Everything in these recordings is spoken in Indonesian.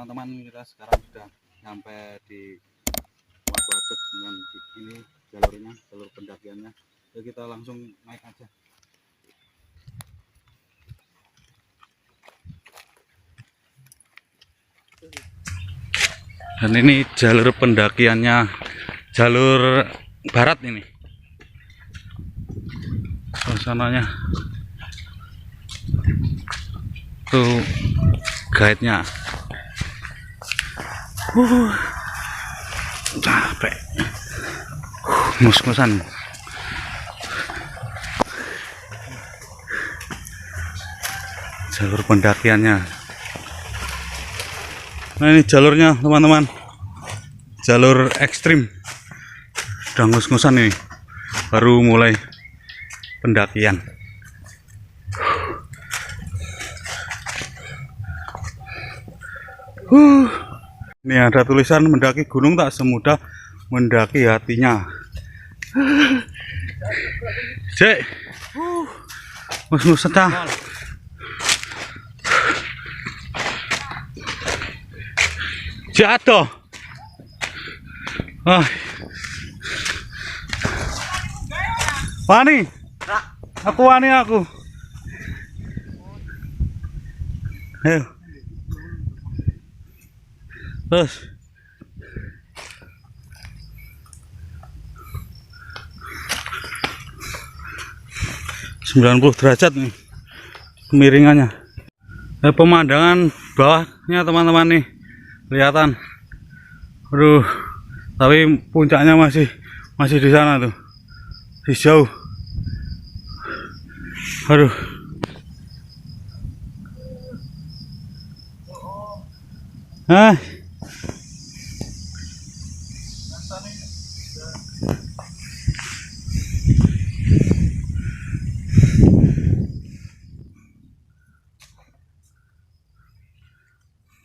teman-teman, kita sekarang sudah sampai di Watu Adet dengan ini jalurnya, jalur pendakiannya. Jadi kita langsung naik aja. Dan ini jalur pendakiannya, jalur barat ini. Suasananya tuh guide-nya. Capek. Mus-musan. Jalur pendakiannya. Nah, ini jalurnya teman-teman. Jalur ekstrim. Sudah ngus-ngusan ini. Baru mulai pendakian. Ini ada tulisan, mendaki gunung tak semudah mendaki hatinya. Cek, mus-musan dah. Jatuh. Wani. Aku wani aku. Ayo. Terus. derajat nih kemiringannya. Pemandangan bawahnya teman-teman nih kelihatan. Aduh, tapi puncaknya masih di sana tuh, di jauh. Aduh.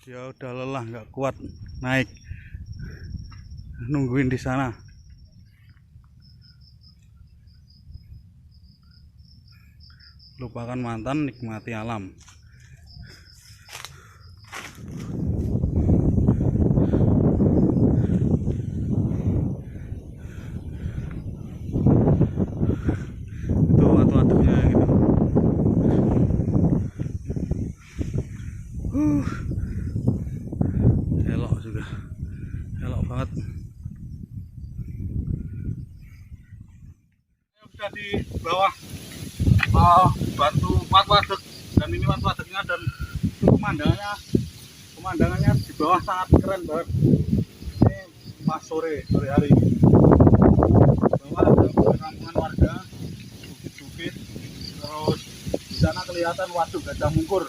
Dia udah lelah, nggak kuat naik, nungguin di sana. Lupakan mantan, nikmati alam. Itu Watu Adetnya gitu. Elok juga, elok banget. Sudah di bawah batu Watu Adet, dan ini Watu Adetnya, dan itu pemandangannya di bawah sangat keren banget. Ini pas sore hari ini. Bawah ada perkampungan warga, bukit-bukit, terus di sana kelihatan Waduk Gajah Mungkur.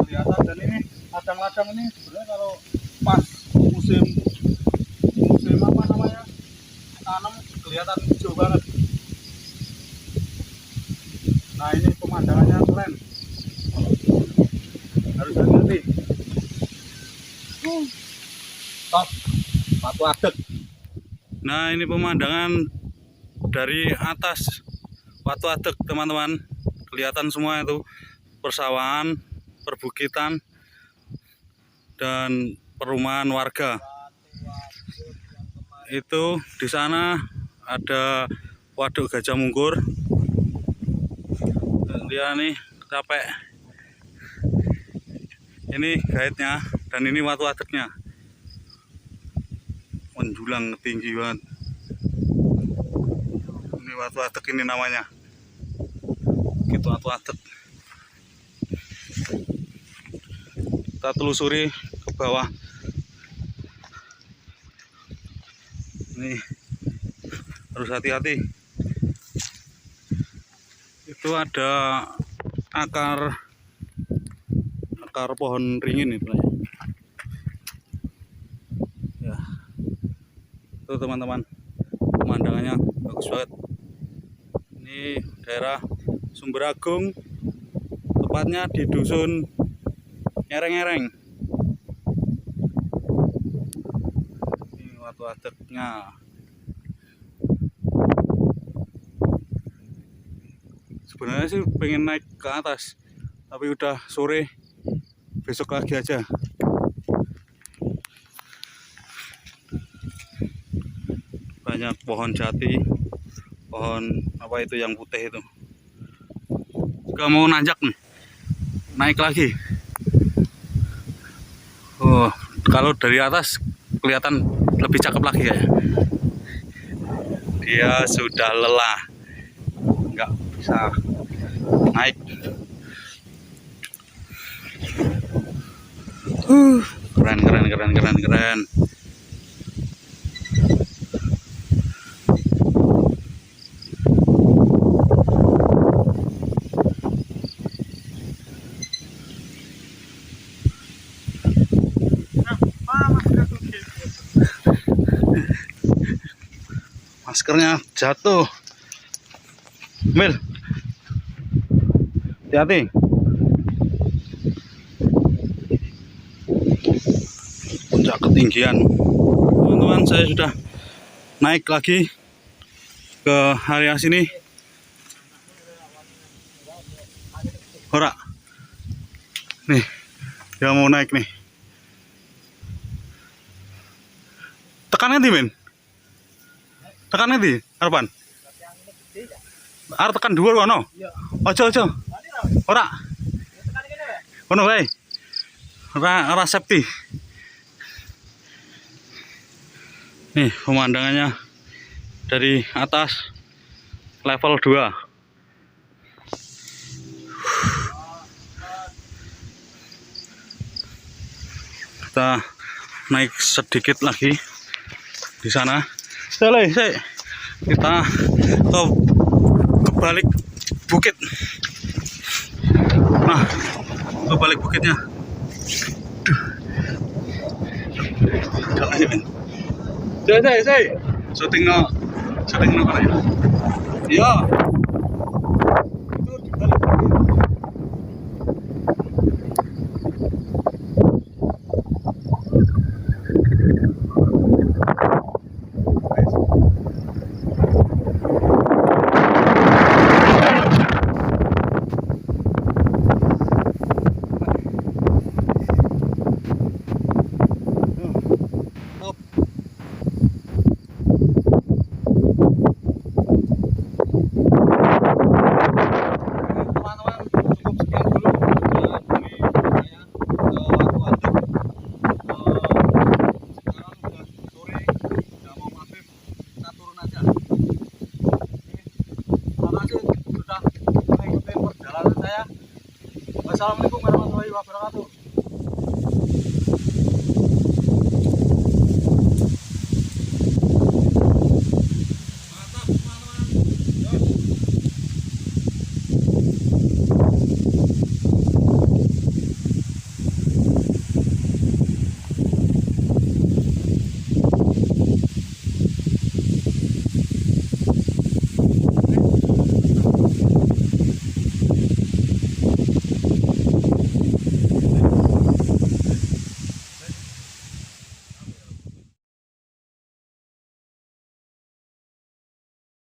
Kelihatan, dan ini ladang-ladang ini sebenarnya kalau pas musim apa namanya tanam kelihatan hijau banget. Nah, ini pemandangannya keren, harus hati-hati. Top Watu Adet. Nah, ini pemandangan dari atas Watu Adet teman-teman, kelihatan semua itu persawahan, perbukitan, dan perumahan warga. Itu di sana ada Waduk Gajah Mungkur. Dia nih capek. Ini guide-nya, dan ini Watu Adetnya. Menjulang tinggi banget. Ini Watu Adet ini namanya. Gitu Watu Adet. Kita telusuri ke bawah. Ini harus hati-hati. Itu ada akar pohon ringin itu ya. Itu teman-teman, pemandangannya bagus banget. Ini daerah Sumber Agung, tepatnya di dusun Nyereng-nyereng. Ini Watu Adetnya. Sebenarnya sih pengen naik ke atas, tapi udah sore, besok lagi aja. Banyak pohon jati, pohon apa itu yang putih itu. Juga mau nanjak nih, naik lagi. Oh, kalau dari atas kelihatan lebih cakep lagi ya. Dia sudah lelah, nggak bisa naik. Keren. Maskernya jatuh. Mil, hati-hati. Puncak ketinggian. Teman-teman, saya sudah naik lagi ke area sini. Ora. Nih, dia mau naik nih. Tekan nanti, men. Tekan nanti, harapan. Arep tekan dhuwur kono. Ojo. Ora. Kono wae. Ora safety. Nih pemandangannya dari atas level 2. Kita naik sedikit lagi di sana. Kita ke balik bukit. Nah, ke balik bukitnya. Saya. Syuting no kan ya? Iya. Itu di balik bukit. Assalamualaikum warahmatullahi wabarakatuh.